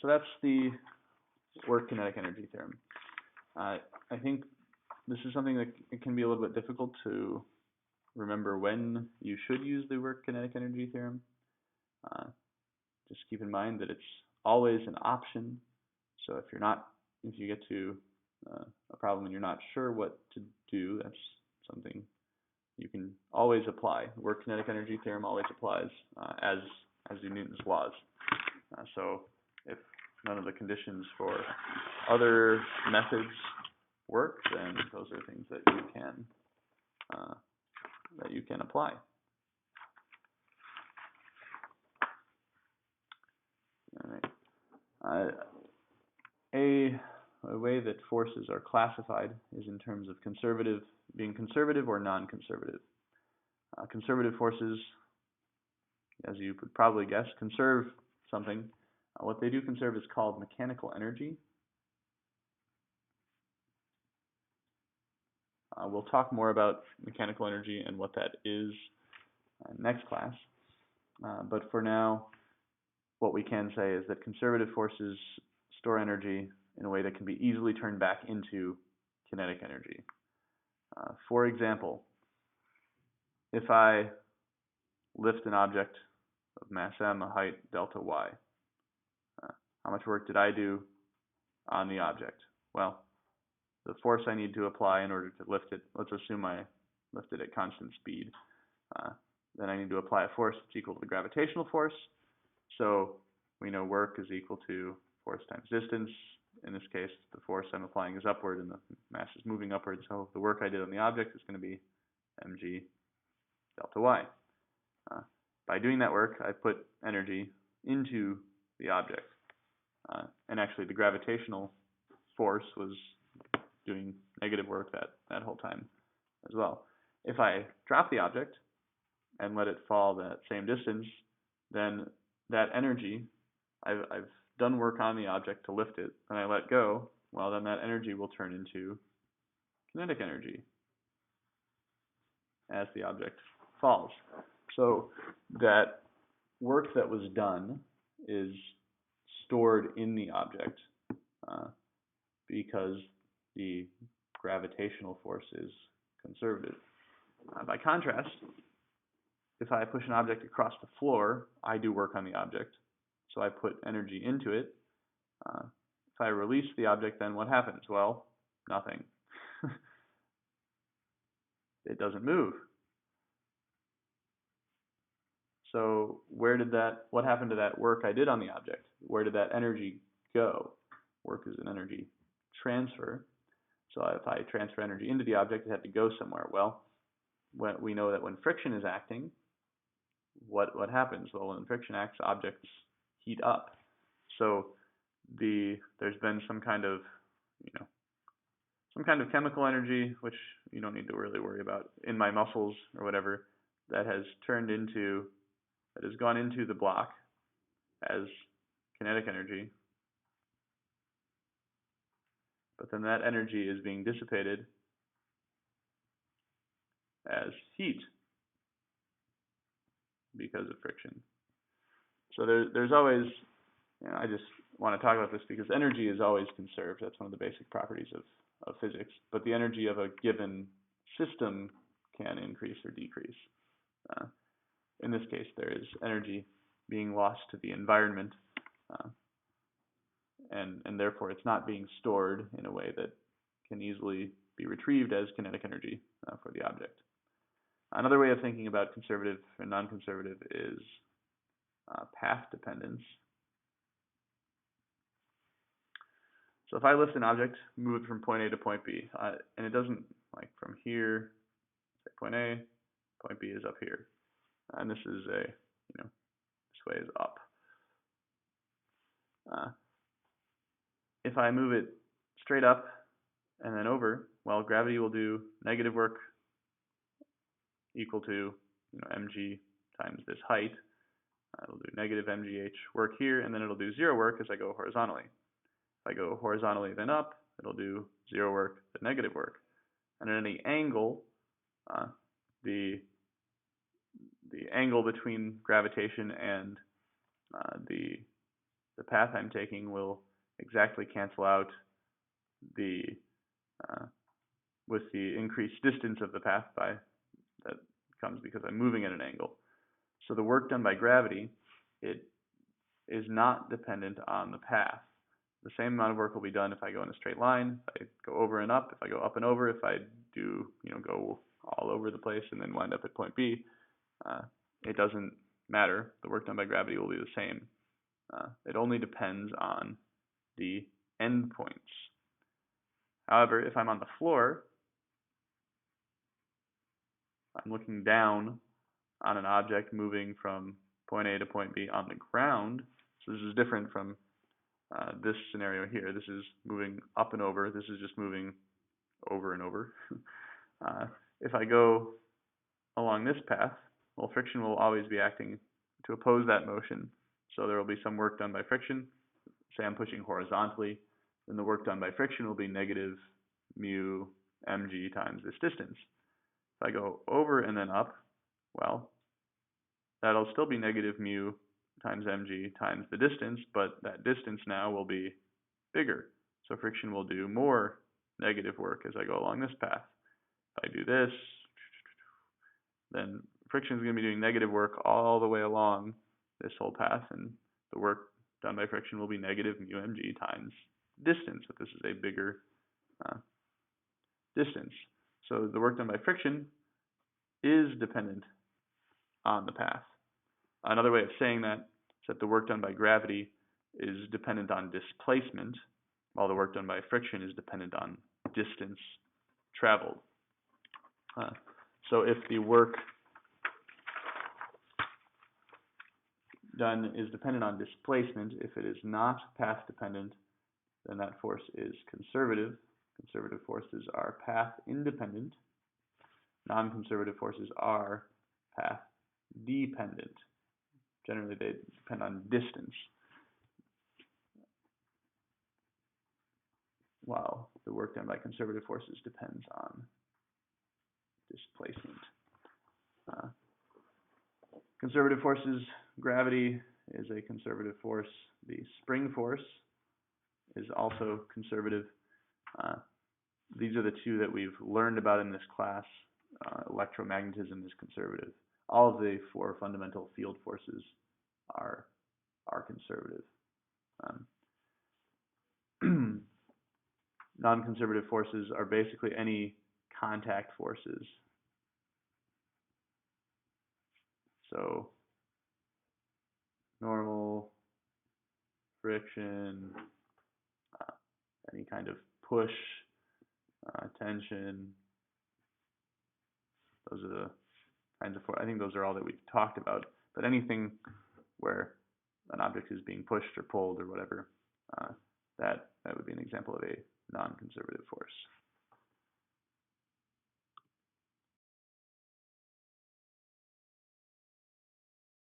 So that's the work kinetic energy theorem. I think this is something that it can be a little bit difficult to remember when you should use the work kinetic energy theorem. Just keep in mind that it's always an option. So if you get to a problem and you're not sure what to do, that's something you can always apply. The work kinetic energy theorem always applies, as do Newton's laws. So if none of the conditions for other methods work, then those are things that you can apply. All right. A way that forces are classified is in terms of being conservative or non-conservative. Conservative forces, as you could probably guess, conserve something. What they do conserve is called mechanical energy. We'll talk more about mechanical energy and what that is next class. But for now, what we can say is that conservative forces store energy in a way that can be easily turned back into kinetic energy. For example, if I lift an object of mass m, a height delta y, how much work did I do on the object? Well, the force I need to apply in order to lift it, let's assume I lift it at constant speed. Then I need to apply a force that's equal to the gravitational force. So we know work is equal to force times distance. In this case, the force I'm applying is upward and the mass is moving upward. So the work I did on the object is going to be mg delta y. By doing that work, I put energy into the object. And actually, the gravitational force was doing negative work that whole time as well. If I drop the object and let it fall that same distance, then that energy, I've done work on the object to lift it, and I let go, well, then that energy will turn into kinetic energy as the object falls. So that work that was done is stored in the object because the gravitational force is conservative. By contrast, if I push an object across the floor, I do work on the object, so I put energy into it. If I release the object, then what happens? Well, nothing. It doesn't move. So what happened to that work I did on the object? Where did that energy go? Work is an energy transfer. So if I transfer energy into the object, it had to go somewhere. Well, we know that when friction is acting, what happens? Well, when friction acts, objects heat up. So there's been some kind of chemical energy, which you don't need to really worry about, in my muscles or whatever, that has gone into the block as kinetic energy. But then that energy is being dissipated as heat because of friction. So there's always, I just want to talk about this because energy is always conserved. That's one of the basic properties of physics. But the energy of a given system can increase or decrease. In this case, there is energy being lost to the environment, and therefore it's not being stored in a way that can easily be retrieved as kinetic energy for the object. Another way of thinking about conservative and non-conservative is path dependence. So if I lift an object, move it from point A to point B, and it doesn't, like from here, say point A, point B is up here, and this is this way is up. If I move it straight up and then over, well, gravity will do negative work equal to mg times this height. It'll do negative mgh work here, and then it'll do zero work as I go horizontally. If I go horizontally then up, it'll do zero work but negative work. And at any angle, the angle between gravitation and the the path I'm taking will exactly cancel out the with the increased distance of the path that comes because I'm moving at an angle. So the work done by gravity, it is not dependent on the path. The same amount of work will be done if I go in a straight line, if I go over and up, if I go up and over, if I do, go all over the place and then wind up at point B. It doesn't matter. The work done by gravity will be the same. It only depends on the endpoints. However, if I'm on the floor, I'm looking down on an object moving from point A to point B on the ground. So this is different from this scenario here. This is moving up and over. This is just moving over and over. If I go along this path, well, friction will always be acting to oppose that motion. So there will be some work done by friction. Say I'm pushing horizontally, then the work done by friction will be negative mu mg times this distance. If I go over and then up, well, that'll still be negative mu times mg times the distance, but that distance now will be bigger. So friction will do more negative work as I go along this path. If I do this, then friction is going to be doing negative work all the way along this whole path, and the work done by friction will be negative mu mg times distance, but this is a bigger distance. So the work done by friction is dependent on the path. Another way of saying that is that the work done by gravity is dependent on displacement, while the work done by friction is dependent on distance traveled. So if the work done is dependent on displacement, if it is not path dependent, then that force is conservative. Conservative forces are path independent. Non-conservative forces are path dependent. Generally, they depend on distance, while the work done by conservative forces depends on displacement. Conservative forces, gravity is a conservative force. The spring force is also conservative. These are the two that we've learned about in this class. Electromagnetism is conservative. All of the four fundamental field forces are conservative. Non-conservative forces are basically any contact forces. So normal, friction, any kind of push, tension. Those are the kinds of I think those are all that we've talked about. But anything where an object is being pushed or pulled or whatever, that would be an example of a non-conservative